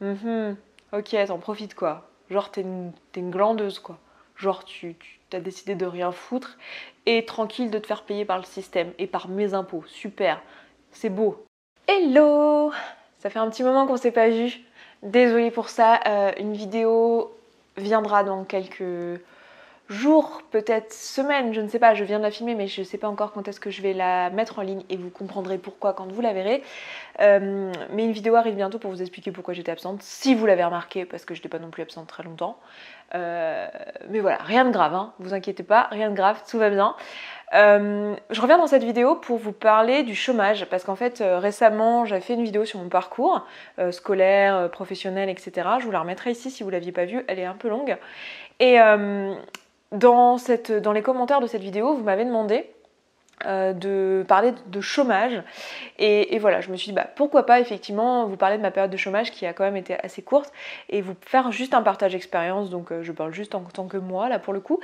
Mhm. Ok, t'en profites quoi. Genre t'es une glandeuse quoi. Genre tu t'as décidé de rien foutre et tranquille de te faire payer par le système et par mes impôts. Super, c'est beau. Hello! Ça fait un petit moment qu'on s'est pas vu. Désolée pour ça, une vidéo viendra dans quelques jours, peut-être semaines, je ne sais pas, je viens de la filmer mais je ne sais pas encore quand est-ce que je vais la mettre en ligne et vous comprendrez pourquoi quand vous la verrez. Mais une vidéo arrive bientôt pour vous expliquer pourquoi j'étais absente, si vous l'avez remarqué, parce que je n'étais pas non plus absente très longtemps. Mais voilà, rien de grave, hein, vous inquiétez pas, rien de grave, tout va bien. Je reviens dans cette vidéo pour vous parler du chômage, parce qu'en fait récemment j'avais fait une vidéo sur mon parcours scolaire, professionnel, etc. Je vous la remettrai ici si vous ne l'aviez pas vue, elle est un peu longue. Et dans les commentaires de cette vidéo, vous m'avez demandé de parler de chômage et voilà, je me suis dit bah, pourquoi pas effectivement vous parler de ma période de chômage qui a quand même été assez courte et vous faire juste un partage d'expérience, donc je parle juste en tant que moi là pour le coup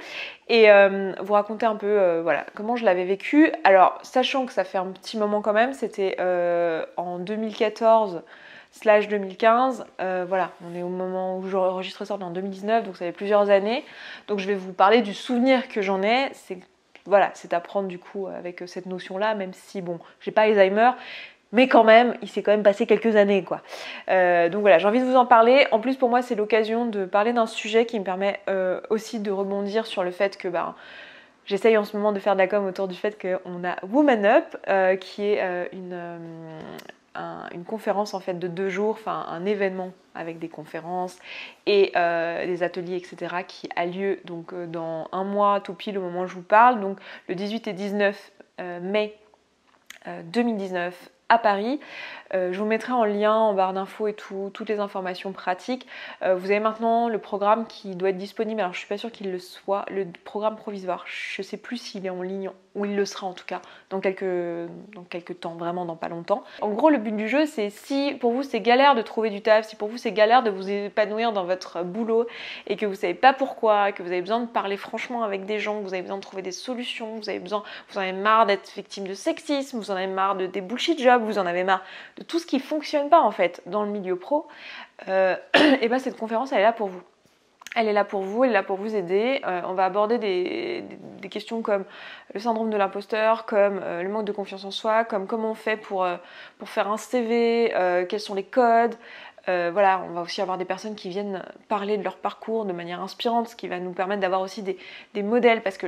et vous raconter un peu voilà, comment je l'avais vécu. Alors sachant que ça fait un petit moment quand même, c'était en 2014/2015, voilà, on est au moment où j'enregistre ça en 2019, donc ça fait plusieurs années, donc je vais vous parler du souvenir que j'en ai. Voilà, c'est à prendre du coup avec cette notion-là, même si bon, j'ai pas Alzheimer, mais quand même, il s'est quand même passé quelques années quoi. Donc voilà, j'ai envie de vous en parler. En plus pour moi c'est l'occasion de parler d'un sujet qui me permet aussi de rebondir sur le fait que j'essaye en ce moment de faire de la com autour du fait qu'on a Woman Up, qui est une conférence en fait de 2 jours, enfin un événement avec des conférences et des ateliers, etc. qui a lieu donc dans un mois tout pile au moment où je vous parle, donc le 18 et 19 mai 2019 à Paris. Je vous mettrai en lien en barre d'infos et toutes les informations pratiques. Vous avez maintenant le programme qui doit être disponible, alors je suis pas sûre qu'il le soit, le programme provisoire. Je sais plus s'il est en ligne ou il le sera en tout cas dans quelques temps, vraiment dans pas longtemps. En gros le but du jeu c'est si pour vous c'est galère de trouver du taf, si pour vous c'est galère de vous épanouir dans votre boulot et que vous savez pas pourquoi, que vous avez besoin de parler franchement avec des gens, que vous avez besoin de trouver des solutions, vous en avez marre d'être victime de sexisme, vous en avez marre de des bullshit jobs, vous en avez marre de tout ce qui fonctionne pas en fait dans le milieu pro, et ben cette conférence elle est là pour vous. Elle est là pour vous, elle est là pour vous aider. On va aborder des questions comme le syndrome de l'imposteur, comme le manque de confiance en soi, comme comment on fait pour faire un CV, quels sont les codes. Voilà, on va aussi avoir des personnes qui viennent parler de leur parcours de manière inspirante, ce qui va nous permettre d'avoir aussi des modèles, parce que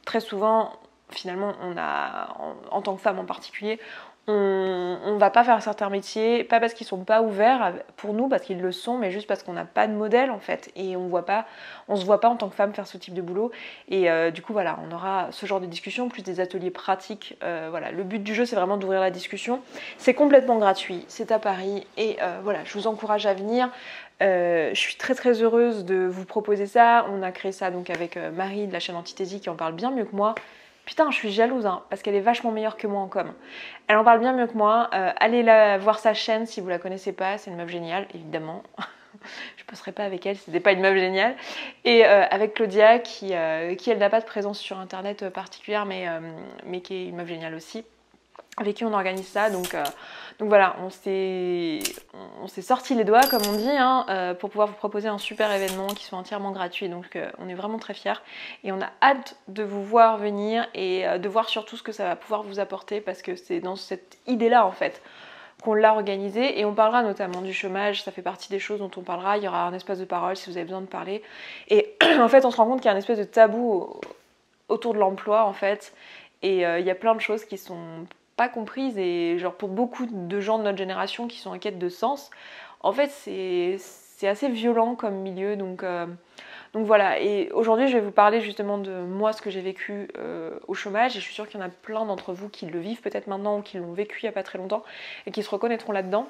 très souvent, finalement, en tant que femme en particulier, on va pas faire certains métiers, pas parce qu'ils sont pas ouverts pour nous, parce qu'ils le sont, mais juste parce qu'on n'a pas de modèle en fait, et on se voit pas en tant que femme faire ce type de boulot, et du coup voilà, on aura ce genre de discussion, plus des ateliers pratiques, voilà, le but du jeu c'est vraiment d'ouvrir la discussion, c'est complètement gratuit, c'est à Paris, et voilà, je vous encourage à venir. Je suis très très heureuse de vous proposer ça. On a créé ça donc avec Marie de la chaîne Antithésie qui en parle bien mieux que moi. Putain, je suis jalouse hein, parce qu'elle est vachement meilleure que moi en com. Elle en parle bien mieux que moi. Allez voir sa chaîne si vous la connaissez pas. C'est une meuf géniale, évidemment. Je passerai pas avec elle si c'était pas une meuf géniale. Et avec Claudia qui elle n'a pas de présence sur internet particulière, mais qui est une meuf géniale aussi, avec qui on organise ça. Donc voilà, on s'est sorti les doigts comme on dit hein, pour pouvoir vous proposer un super événement qui soit entièrement gratuit. Donc on est vraiment très fiers et on a hâte de vous voir venir et de voir surtout ce que ça va pouvoir vous apporter, parce que c'est dans cette idée là en fait qu'on l'a organisé, et on parlera notamment du chômage, ça fait partie des choses dont on parlera, il y aura un espace de parole si vous avez besoin de parler, et en fait on se rend compte qu'il y a un espèce de tabou autour de l'emploi en fait, et il y a plein de choses qui sont pas comprises, et genre pour beaucoup de gens de notre génération qui sont en quête de sens, en fait c'est assez violent comme milieu, donc voilà. Et aujourd'hui je vais vous parler justement de moi, ce que j'ai vécu au chômage, et je suis sûre qu'il y en a plein d'entre vous qui le vivent peut-être maintenant ou qui l'ont vécu il n'y a pas très longtemps et qui se reconnaîtront là-dedans.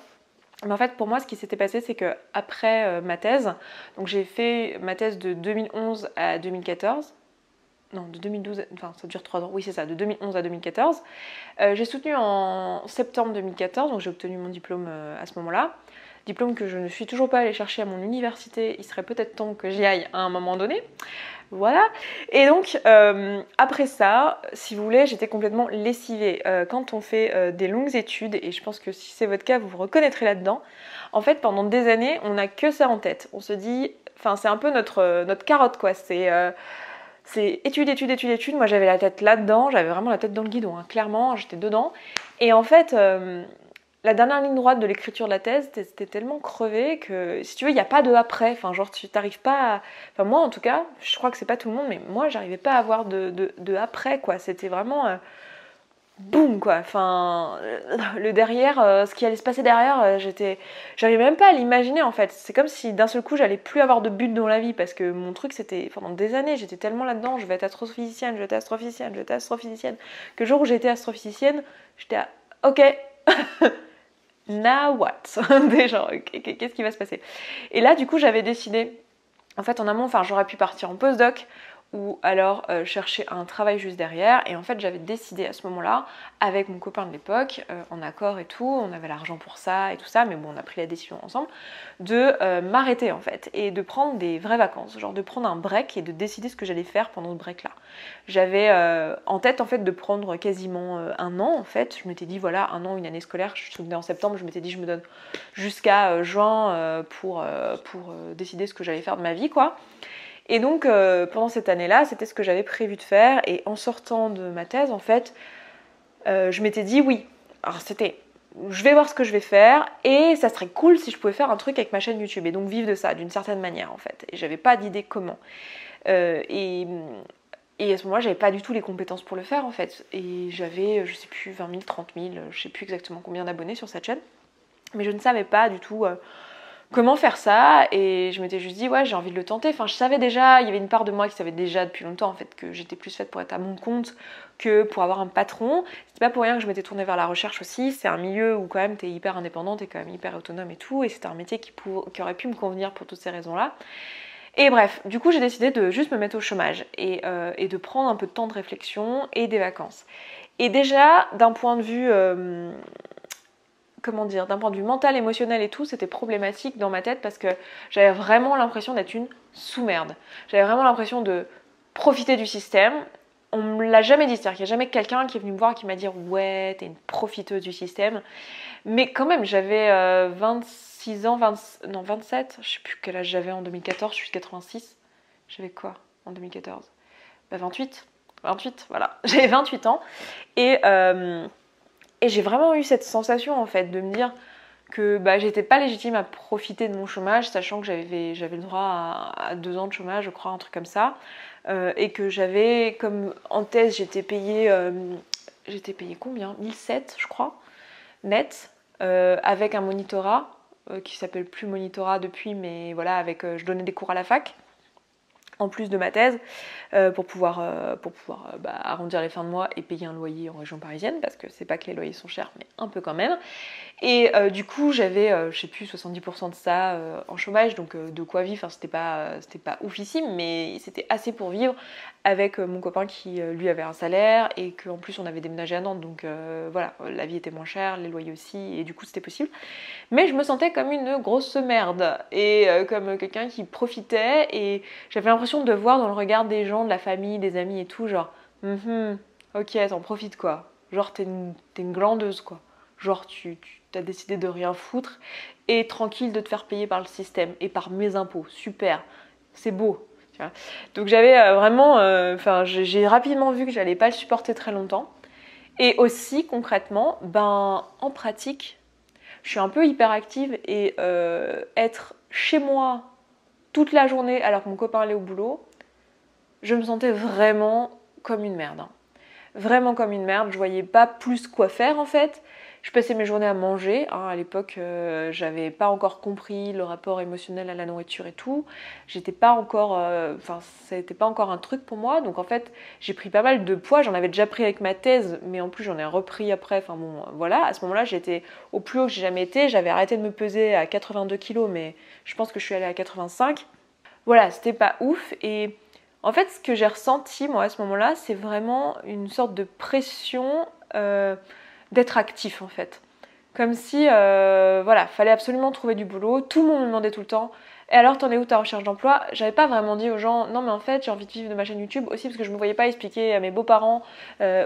Mais en fait, pour moi, ce qui s'était passé, c'est que après ma thèse, donc j'ai fait ma thèse de 2011 à 2014, non, de 2012, enfin ça dure 3 ans, oui c'est ça, de 2011 à 2014. J'ai soutenu en septembre 2014, donc j'ai obtenu mon diplôme à ce moment-là. diplôme que je ne suis toujours pas allée chercher à mon université. Il serait peut-être temps que j'y aille à un moment donné. Voilà. Et donc, après ça, si vous voulez, j'étais complètement lessivée. Quand on fait des longues études, et je pense que si c'est votre cas, vous vous reconnaîtrez là-dedans, en fait, pendant des années, on n'a que ça en tête. On se dit, enfin, c'est un peu notre carotte, quoi. C'est études, études, études, études. Moi, j'avais la tête là-dedans, j'avais vraiment la tête dans le guidon, hein. Clairement, j'étais dedans. Et en fait, la dernière ligne droite de l'écriture de la thèse, c'était tellement crevé que, si tu veux, il n'y a pas de après. Enfin, genre, tu t'arrives pas à... Enfin, moi, en tout cas, je crois que c'est pas tout le monde, mais moi, j'arrivais pas à avoir de après, quoi. C'était vraiment... boum, quoi. Enfin, le derrière, ce qui allait se passer derrière, j'arrivais même pas à l'imaginer, en fait. C'est comme si, d'un seul coup, j'allais plus avoir de but dans la vie, parce que mon truc, c'était... Pendant des années, j'étais tellement là-dedans, je vais être astrophysicienne, je vais être astrophysicienne, je vais être astrophysicienne, que le jour où j'ai été astrophysicienne, j'étais à... Ok. Now what? Déjà, qu'est-ce qui va se passer? Et là, du coup, j'avais décidé, en fait, en amont, enfin, j'aurais pu partir en postdoc ou alors chercher un travail juste derrière. Et en fait, j'avais décidé à ce moment-là, avec mon copain de l'époque, en accord et tout, on avait l'argent pour ça et tout ça, mais bon, on a pris la décision ensemble, de m'arrêter en fait, et de prendre des vraies vacances, genre de prendre un break et de décider ce que j'allais faire pendant ce break-là. J'avais en tête en fait de prendre quasiment un an en fait. Je m'étais dit voilà, un an, une année scolaire, je suis venue en septembre, je m'étais dit je me donne jusqu'à juin pour décider ce que j'allais faire de ma vie, quoi. Et donc, pendant cette année-là, c'était ce que j'avais prévu de faire. Et en sortant de ma thèse, en fait, je m'étais dit oui. Alors, c'était, je vais voir ce que je vais faire. Et ça serait cool si je pouvais faire un truc avec ma chaîne YouTube. Et donc, vivre de ça, d'une certaine manière, en fait. Et j'avais pas d'idée comment. Et à ce moment-là, j'avais pas du tout les compétences pour le faire, en fait. Et j'avais, je sais plus, 20 000, 30 000, je sais plus exactement combien d'abonnés sur cette chaîne. Mais je ne savais pas du tout... comment faire ça, et je m'étais juste dit ouais, j'ai envie de le tenter. Enfin, je savais déjà, il y avait une part de moi qui savait déjà depuis longtemps en fait que j'étais plus faite pour être à mon compte que pour avoir un patron. C'était pas pour rien que je m'étais tournée vers la recherche aussi. C'est un milieu où quand même t'es hyper indépendante, t'es quand même hyper autonome et tout, et c'était un métier qui aurait pu me convenir pour toutes ces raisons-là. Et bref, du coup j'ai décidé de juste me mettre au chômage et de prendre un peu de temps de réflexion et des vacances. Et déjà, d'un point de vue... comment dire, d'un point de vue mental, émotionnel et tout, c'était problématique dans ma tête parce que j'avais vraiment l'impression d'être une sous-merde. J'avais vraiment l'impression de profiter du système. On me l'a jamais dit, c'est-à-dire qu'il n'y a jamais quelqu'un qui est venu me voir et qui m'a dit ouais, t'es une profiteuse du système. Mais quand même, j'avais 26 ans, 27, je sais plus quel âge j'avais en 2014, je suis 86. J'avais quoi en 2014 bah 28, voilà. J'avais 28 ans et j'ai vraiment eu cette sensation en fait de me dire que j'étais pas légitime à profiter de mon chômage, sachant que j'avais le droit à 2 ans de chômage, je crois, un truc comme ça, et que j'avais, comme en thèse, j'étais payée combien 1007, je crois, net, avec un monitorat qui s'appelle plus monitorat depuis, mais voilà, avec je donnais des cours à la fac en plus de ma thèse, pour pouvoir arrondir les fins de mois et payer un loyer en région parisienne, parce que c'est pas que les loyers sont chers, mais un peu quand même. Et du coup, j'avais, je sais plus, 70% de ça en chômage, donc de quoi vivre. Enfin, c'était pas oufissime, mais c'était assez pour vivre avec mon copain qui, lui, avait un salaire et qu'en plus, on avait déménagé à Nantes, donc voilà, la vie était moins chère, les loyers aussi, et du coup, c'était possible. Mais je me sentais comme une grosse merde et comme quelqu'un qui profitait, et j'avais l'impression de voir dans le regard des gens, de la famille, des amis et tout, genre ok, t'en profites quoi, genre t'es une glandeuse quoi, genre tu t'as décidé de rien foutre et tranquille de te faire payer par le système et par mes impôts, super, c'est beau. Tu vois. Donc j'avais vraiment, j'ai rapidement vu que j'allais pas le supporter très longtemps. Et aussi concrètement, en pratique, je suis un peu hyperactive et être chez moi toute la journée alors que mon copain allait au boulot, je me sentais vraiment comme une merde. Vraiment comme une merde, je voyais pas plus quoi faire en fait. Je passais mes journées à manger, hein. À l'époque j'avais pas encore compris le rapport émotionnel à la nourriture et tout. J'étais pas encore, ça n'était pas encore un truc pour moi, donc en fait j'ai pris pas mal de poids. J'en avais déjà pris avec ma thèse, mais en plus j'en ai repris après. Enfin bon, voilà, à ce moment-là j'étais au plus haut que j'ai jamais été. J'avais arrêté de me peser à 82 kilos, mais je pense que je suis allée à 85. Voilà, c'était pas ouf. Et en fait, ce que j'ai ressenti, moi, à ce moment-là, c'est vraiment une sorte de pression d'être actif, en fait. Comme si, voilà, fallait absolument trouver du boulot. Tout le monde me demandait tout le temps. Et alors, t'en es où ta recherche d'emploi? J'avais pas vraiment dit aux gens, non mais en fait, j'ai envie de vivre de ma chaîne YouTube aussi parce que je me voyais pas expliquer à mes beaux-parents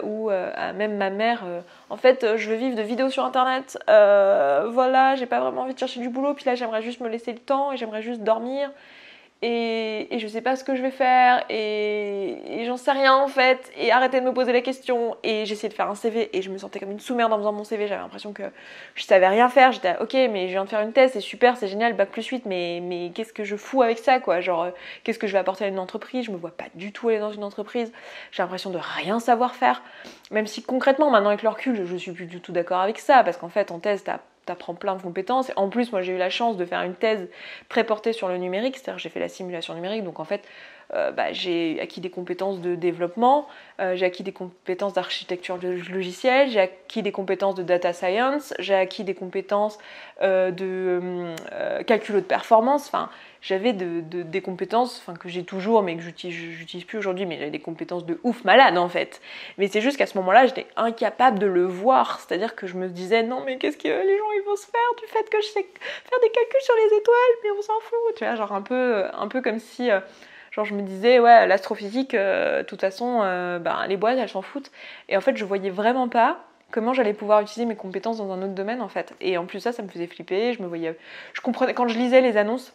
ou à même ma mère, en fait, je veux vivre de vidéos sur internet. Voilà, j'ai pas vraiment envie de chercher du boulot. Puis là, j'aimerais juste me laisser le temps et j'aimerais juste dormir. Et je sais pas ce que je vais faire et j'en sais rien en fait et arrêtez de me poser la question et j'essayais de faire un CV et je me sentais comme une sous-merde en faisant mon CV, j'avais l'impression que je savais rien faire, j'étais ok mais je viens de faire une thèse, c'est super, c'est génial, bac plus 8 mais qu'est-ce que je fous avec ça quoi, genre qu'est-ce que je vais apporter à une entreprise, je me vois pas du tout aller dans une entreprise, j'ai l'impression de rien savoir faire, même si concrètement maintenant avec le recul je suis plus du tout d'accord avec ça parce qu'en fait en thèse t'apprends plein de compétences. Et en plus, moi, j'ai eu la chance de faire une thèse très portée sur le numérique, c'est-à-dire j'ai fait la simulation numérique, donc en fait, j'ai acquis des compétences de développement, j'ai acquis des compétences d'architecture de logiciel, j'ai acquis des compétences de data science, j'ai acquis des compétences de calcul de performance, enfin, j'avais des compétences que j'ai toujours, mais que j'utilise plus aujourd'hui, mais j'avais des compétences de ouf malade en fait. Mais c'est juste qu'à ce moment-là, j'étais incapable de le voir, c'est-à-dire que je me disais, non mais qu'est-ce que les gens ils vont se faire du fait que je sais faire des calculs sur les étoiles, mais on s'en fout, tu vois, genre un peu comme si... genre je me disais, ouais, l'astrophysique, de toute façon, les boîtes, elles s'en foutent. Et en fait, je voyais vraiment pas comment j'allais pouvoir utiliser mes compétences dans un autre domaine, en fait. Et en plus ça me faisait flipper, je comprenais, quand je lisais les annonces,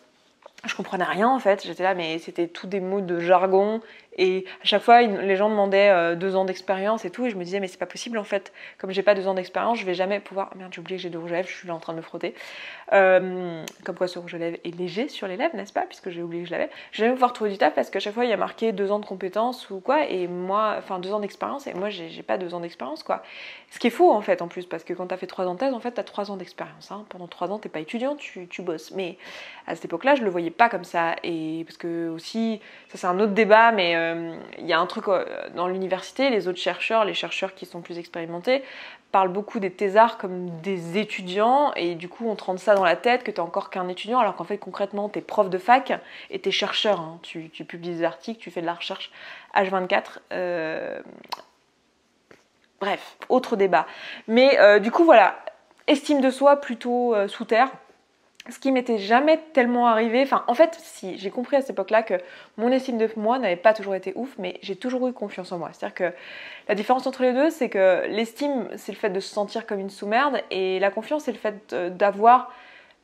je comprenais rien en fait, j'étais là mais c'était tout des mots de jargon et à chaque fois les gens demandaient 2 ans d'expérience et tout et je me disais mais c'est pas possible en fait, comme j'ai pas 2 ans d'expérience je vais jamais pouvoir, merde j'ai oublié que j'ai de rouge à lèvres, je suis là en train de me frotter, comme quoi ce rouge à lèvres est léger sur les lèvres n'est-ce pas, puisque j'ai oublié que je l'avais, je vais jamais pouvoir trouver du taf parce qu'à chaque fois il y a marqué 2 ans de compétences ou quoi et moi, enfin 2 ans d'expérience et moi j'ai pas 2 ans d'expérience quoi, ce qui est faux en fait en plus parce que quand t'as fait 3 ans de thèse en fait t'as 3 ans d'expérience, hein. Pendant 3 ans t'es pas étudiant, tu bosses, mais à cette époque-là, je le voyais pas comme ça. Et parce que aussi, ça c'est un autre débat, mais il y a un truc dans l'université, les autres chercheurs, les chercheurs qui sont plus expérimentés, parlent beaucoup des thésards comme des étudiants. Et du coup, on te rend ça dans la tête que t'es encore qu'un étudiant, alors qu'en fait, concrètement, t'es prof de fac et t'es chercheur. Hein. Tu publies des articles, tu fais de la recherche H24. Bref, autre débat. Mais du coup, voilà, estime de soi plutôt sous terre. Ce qui m'était jamais tellement arrivé, enfin en fait si, j'ai compris à cette époque-là que mon estime de moi n'avait pas toujours été ouf, mais j'ai toujours eu confiance en moi. C'est-à-dire que la différence entre les deux, c'est que l'estime, c'est le fait de se sentir comme une sous-merde, et la confiance, c'est le fait d'avoir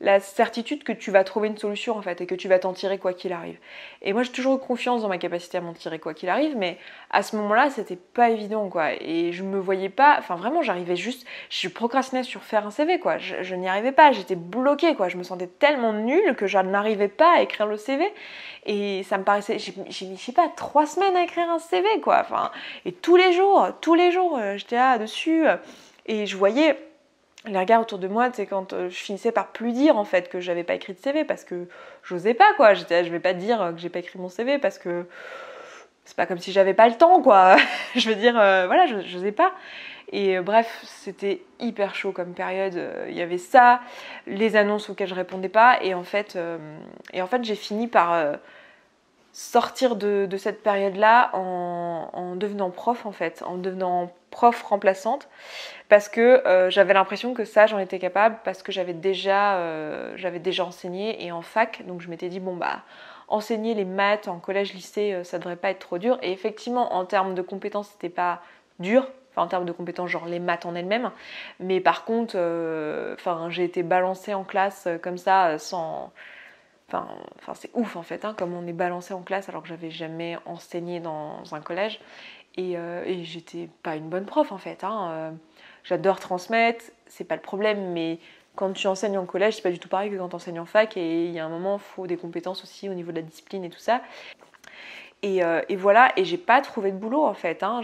la certitude que tu vas trouver une solution en fait et que tu vas t'en tirer quoi qu'il arrive. Et moi j'ai toujours eu confiance dans ma capacité à m'en tirer quoi qu'il arrive, mais à ce moment-là c'était pas évident quoi et je me voyais pas, enfin vraiment j'arrivais juste, je procrastinais sur faire un CV quoi, je n'y arrivais pas, j'étais bloquée quoi, je me sentais tellement nulle que je n'arrivais pas à écrire le CV et ça me paraissait, j'ai mis je sais pas 3 semaines à écrire un CV quoi, enfin et tous les jours j'étais là dessus et je voyais les regards autour de moi, c'est quand je finissais par plus dire en fait que j'avais pas écrit de CV parce que j'osais pas quoi, je vais pas dire que j'ai pas écrit mon CV parce que c'est pas comme si j'avais pas le temps quoi, je veux dire voilà, j'osais pas. Et bref, c'était hyper chaud comme période, il y avait ça, les annonces auxquelles je répondais pas et en fait j'ai fini par sortir de cette période-là en devenant prof en fait, en devenant prof remplaçante parce que j'avais l'impression que ça j'en étais capable parce que j'avais déjà enseigné et en fac donc je m'étais dit bon bah enseigner les maths en collège lycée ça devrait pas être trop dur et effectivement en termes de compétences c'était pas dur, enfin en termes de compétences genre les maths en elles-mêmes, mais par contre j'ai été balancée en classe comme ça sans... Enfin, c'est ouf en fait, hein, comme on est balancé en classe alors que j'avais jamais enseigné dans un collège et j'étais pas une bonne prof en fait. Hein. J'adore transmettre, c'est pas le problème, mais quand tu enseignes en collège, c'est pas du tout pareil que quand tu enseignes en fac et il y a un moment, il faut des compétences aussi au niveau de la discipline et tout ça. Et voilà, et j'ai pas trouvé de boulot en fait. Hein.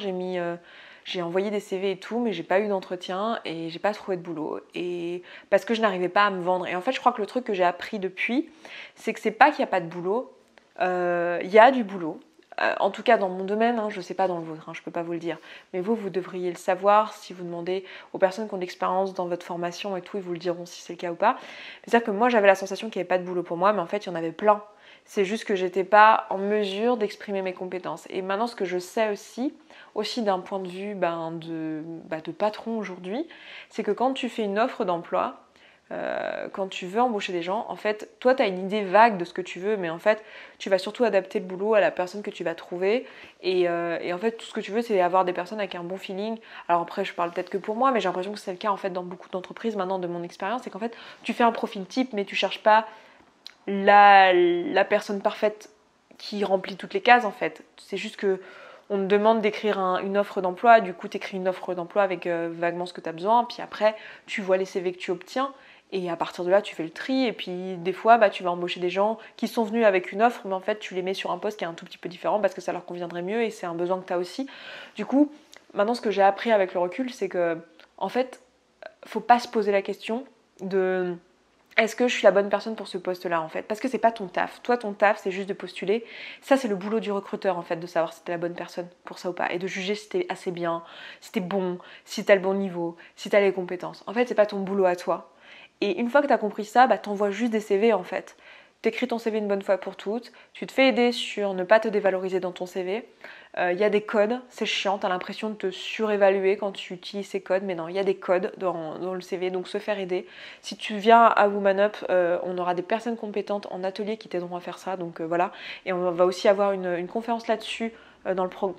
J'ai envoyé des CV et tout, mais j'ai pas eu d'entretien et j'ai pas trouvé de boulot. Et parce que je n'arrivais pas à me vendre. Et en fait, je crois que le truc que j'ai appris depuis, c'est que c'est pas qu'il n'y a pas de boulot. Il y a du boulot. En tout cas dans mon domaine, hein, je ne sais pas dans le vôtre, hein, je ne peux pas vous le dire. Mais vous devriez le savoir si vous demandez aux personnes qui ont de l'expérience dans votre formation et tout, ils vous le diront si c'est le cas ou pas. C'est-à-dire que moi j'avais la sensation qu'il n'y avait pas de boulot pour moi, mais en fait il y en avait plein. C'est juste que j'étais pas en mesure d'exprimer mes compétences. Et maintenant, ce que je sais aussi d'un point de vue de patron aujourd'hui, c'est que quand tu fais une offre d'emploi, quand tu veux embaucher des gens, en fait, toi, tu as une idée vague de ce que tu veux, mais en fait, tu vas surtout adapter le boulot à la personne que tu vas trouver. Et en fait, tout ce que tu veux, c'est avoir des personnes avec un bon feeling. Alors après, je parle peut-être que pour moi, mais j'ai l'impression que c'est le cas en fait dans beaucoup d'entreprises maintenant de mon expérience, c'est qu'en fait, tu fais un profil type, mais tu cherches pas la personne parfaite qui remplit toutes les cases en fait. C'est juste que on te demande d'écrire une offre d'emploi, du coup tu écris une offre d'emploi avec vaguement ce que tu as besoin, puis après tu vois les CV que tu obtiens, et à partir de là tu fais le tri, et puis des fois tu vas embaucher des gens qui sont venus avec une offre, mais en fait tu les mets sur un poste qui est un tout petit peu différent parce que ça leur conviendrait mieux et c'est un besoin que tu as aussi. Du coup, maintenant ce que j'ai appris avec le recul, c'est que en fait, faut pas se poser la question de est-ce que je suis la bonne personne pour ce poste-là en fait? Parce que c'est pas ton taf. Toi, ton taf, c'est juste de postuler. Ça, c'est le boulot du recruteur en fait, de savoir si t'es la bonne personne pour ça ou pas. Et de juger si t'es assez bien, si t'es bon, si t'as le bon niveau, si t'as les compétences. En fait, c'est pas ton boulot à toi. Et une fois que t'as compris ça, t'envoies juste des CV en fait. T'écris ton CV une bonne fois pour toutes, tu te fais aider sur ne pas te dévaloriser dans ton CV. Il y a des codes, c'est chiant, t'as l'impression de te surévaluer quand tu utilises ces codes, mais non, il y a des codes dans le CV, donc se faire aider. Si tu viens à Woman Up, on aura des personnes compétentes en atelier qui t'aideront à faire ça, donc voilà. Et on va aussi avoir une conférence là-dessus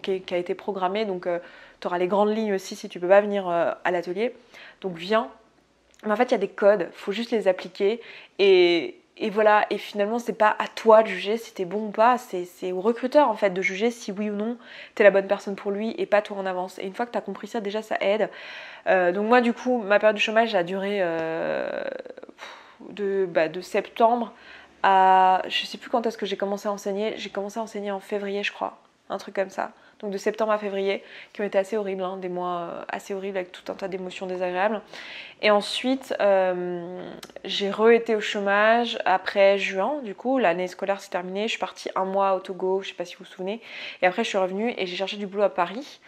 qui a été programmée, donc tu auras les grandes lignes aussi si tu peux pas venir à l'atelier. Donc viens. Mais en fait, il y a des codes, il faut juste les appliquer et voilà, et finalement c'est pas à toi de juger si t'es bon ou pas, c'est au recruteur en fait de juger si oui ou non t'es la bonne personne pour lui et pas toi en avance. Et une fois que t'as compris ça, déjà ça aide. Donc moi du coup, ma période de chômage a duré de septembre à... Je sais plus quand est-ce que j'ai commencé à enseigner, j'ai commencé à enseigner en février je crois, un truc comme ça. Donc de septembre à février, qui ont été assez horribles, des mois assez horribles avec tout un tas d'émotions désagréables. Et ensuite, j'ai re-été au chômage après juin, du coup, l'année scolaire s'est terminée, je suis partie un mois au Togo, je sais pas si vous vous souvenez, et après je suis revenue et j'ai cherché du boulot à Paris.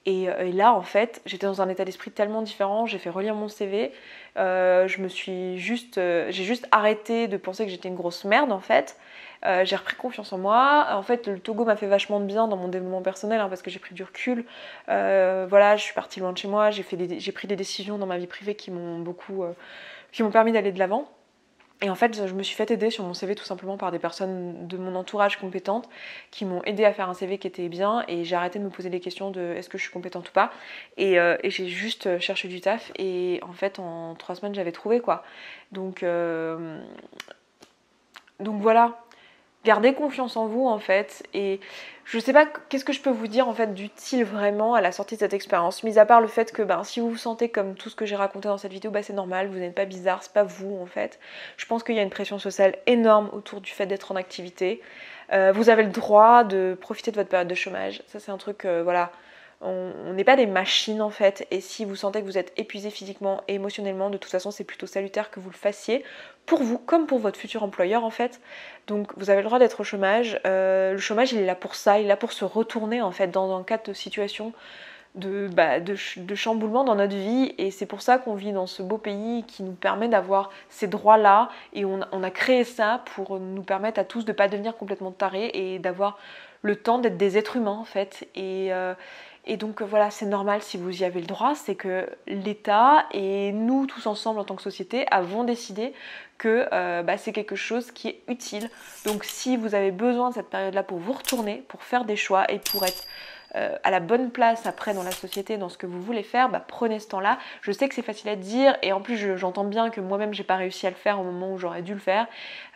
Et là, en fait, j'étais dans un état d'esprit tellement différent, j'ai fait relire mon CV, j'ai juste arrêté de penser que j'étais une grosse merde, en fait. J'ai repris confiance en moi. En fait, le Togo m'a fait vachement de bien dans mon développement personnel parce que j'ai pris du recul. Voilà, je suis partie loin de chez moi, j'ai pris des décisions dans ma vie privée qui m'ont permis d'aller de l'avant. Et en fait, je me suis fait aider sur mon CV tout simplement par des personnes de mon entourage compétentes qui m'ont aidé à faire un CV qui était bien et j'ai arrêté de me poser les questions de est-ce que je suis compétente ou pas et j'ai juste cherché du taf et en fait en 3 semaines j'avais trouvé quoi. Donc voilà, gardez confiance en vous en fait et je sais pas qu'est-ce que je peux vous dire en fait d'utile vraiment à la sortie de cette expérience, mis à part le fait que si vous vous sentez comme tout ce que j'ai raconté dans cette vidéo, c'est normal, vous n'êtes pas bizarre, c'est pas vous en fait. Je pense qu'il y a une pression sociale énorme autour du fait d'être en activité. Vous avez le droit de profiter de votre période de chômage, ça c'est un truc, voilà. On n'est pas des machines en fait, et si vous sentez que vous êtes épuisé physiquement et émotionnellement, de toute façon c'est plutôt salutaire que vous le fassiez, pour vous comme pour votre futur employeur en fait. Donc vous avez le droit d'être au chômage. Le chômage il est là pour ça, il est là pour se retourner en fait dans un cas de situation de chamboulement dans notre vie et c'est pour ça qu'on vit dans ce beau pays qui nous permet d'avoir ces droits-là et on a créé ça pour nous permettre à tous de ne pas devenir complètement tarés et d'avoir le temps d'être des êtres humains en fait et donc voilà, c'est normal si vous y avez le droit, c'est que l'État et nous tous ensemble en tant que société avons décidé que c'est quelque chose qui est utile. Donc si vous avez besoin de cette période-là pour vous retourner, pour faire des choix et pour être à la bonne place après dans la société, dans ce que vous voulez faire, prenez ce temps-là. Je sais que c'est facile à dire et en plus j'entends bien que moi-même j'ai pas réussi à le faire au moment où j'aurais dû le faire,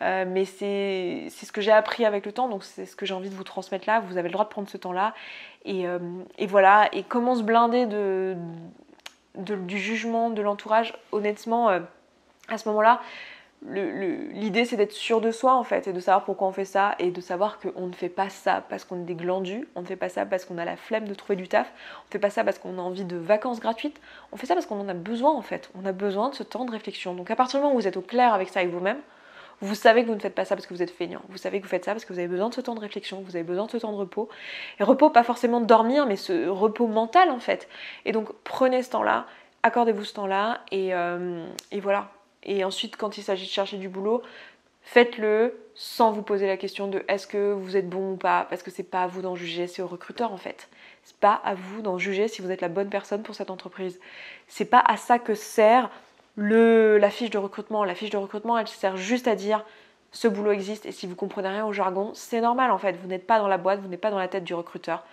mais c'est ce que j'ai appris avec le temps, donc c'est ce que j'ai envie de vous transmettre là. Vous avez le droit de prendre ce temps-là et voilà. Et comment se blinder du jugement de l'entourage, honnêtement, à ce moment-là, l'idée c'est d'être sûr de soi en fait et de savoir pourquoi on fait ça et de savoir qu'on ne fait pas ça parce qu'on est des glandus, on ne fait pas ça parce qu'on a la flemme de trouver du taf, on ne fait pas ça parce qu'on a envie de vacances gratuites, on fait ça parce qu'on en a besoin en fait, on a besoin de ce temps de réflexion. Donc à partir du moment où vous êtes au clair avec ça avec vous-même, vous savez que vous ne faites pas ça parce que vous êtes feignant, vous savez que vous faites ça parce que vous avez besoin de ce temps de réflexion, vous avez besoin de ce temps de repos, et repos pas forcément de dormir mais ce repos mental en fait. Et donc prenez ce temps-là, accordez-vous ce temps-là et voilà. Et ensuite, quand il s'agit de chercher du boulot, faites-le sans vous poser la question de est-ce que vous êtes bon ou pas, parce que c'est pas à vous d'en juger, c'est au recruteur en fait. C'est pas à vous d'en juger si vous êtes la bonne personne pour cette entreprise. C'est pas à ça que sert la fiche de recrutement. La fiche de recrutement, elle sert juste à dire ce boulot existe et si vous comprenez rien au jargon, c'est normal en fait. Vous n'êtes pas dans la boîte, vous n'êtes pas dans la tête du recruteur.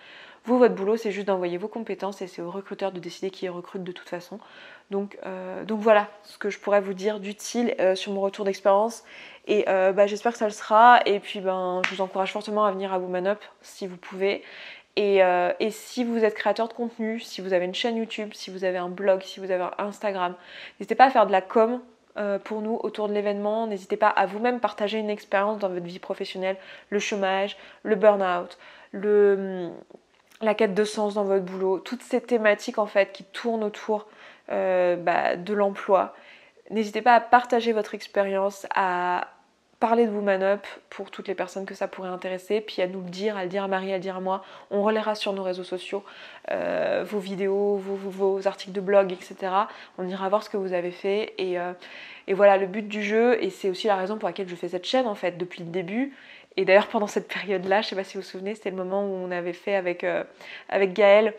Vous, votre boulot, c'est juste d'envoyer vos compétences et c'est au recruteur de décider qui recrute de toute façon. Donc voilà ce que je pourrais vous dire d'utile sur mon retour d'expérience. Et j'espère que ça le sera. Et puis je vous encourage fortement à venir à Woman Up si vous pouvez. Et si vous êtes créateur de contenu, si vous avez une chaîne YouTube, si vous avez un blog, si vous avez un Instagram, n'hésitez pas à faire de la com pour nous autour de l'événement. N'hésitez pas à vous-même partager une expérience dans votre vie professionnelle, le chômage, le burn-out, la quête de sens dans votre boulot, toutes ces thématiques en fait qui tournent autour de l'emploi. N'hésitez pas à partager votre expérience, à parler de Woman Up pour toutes les personnes que ça pourrait intéresser, puis à nous le dire, à le dire à Marie, à le dire à moi. On relaiera sur nos réseaux sociaux vos vidéos, vos articles de blog, etc. On ira voir ce que vous avez fait. Et voilà, le but du jeu, et c'est aussi la raison pour laquelle je fais cette chaîne en fait depuis le début. Et d'ailleurs pendant cette période-là, je ne sais pas si vous vous souvenez, c'était le moment où on avait fait avec Gaëlle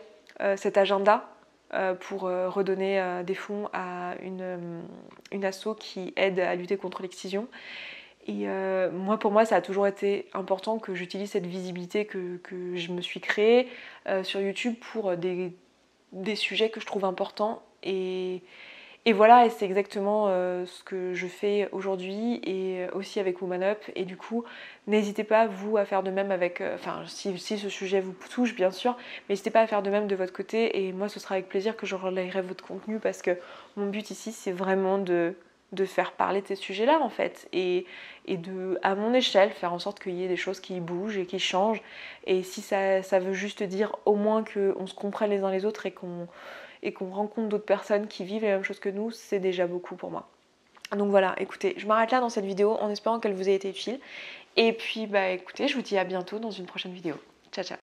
cet agenda pour redonner des fonds à une asso qui aide à lutter contre l'excision. Et pour moi, ça a toujours été important que j'utilise cette visibilité que je me suis créée sur YouTube pour des sujets que je trouve importants. Et voilà, et c'est exactement ce que je fais aujourd'hui et aussi avec Woman Up. Et du coup, n'hésitez pas, vous, à faire de même avec... si ce sujet vous touche, bien sûr, mais n'hésitez pas à faire de même de votre côté. Et moi, ce sera avec plaisir que je relayerai votre contenu parce que mon but ici, c'est vraiment de faire parler de ces sujets-là, en fait. Et à mon échelle, faire en sorte qu'il y ait des choses qui bougent et qui changent. Et si ça veut juste dire au moins qu'on se comprenne les uns les autres et qu'on rencontre d'autres personnes qui vivent les mêmes choses que nous, c'est déjà beaucoup pour moi. Donc voilà, écoutez, je m'arrête là dans cette vidéo en espérant qu'elle vous ait été utile. Et puis écoutez, je vous dis à bientôt dans une prochaine vidéo. Ciao ciao.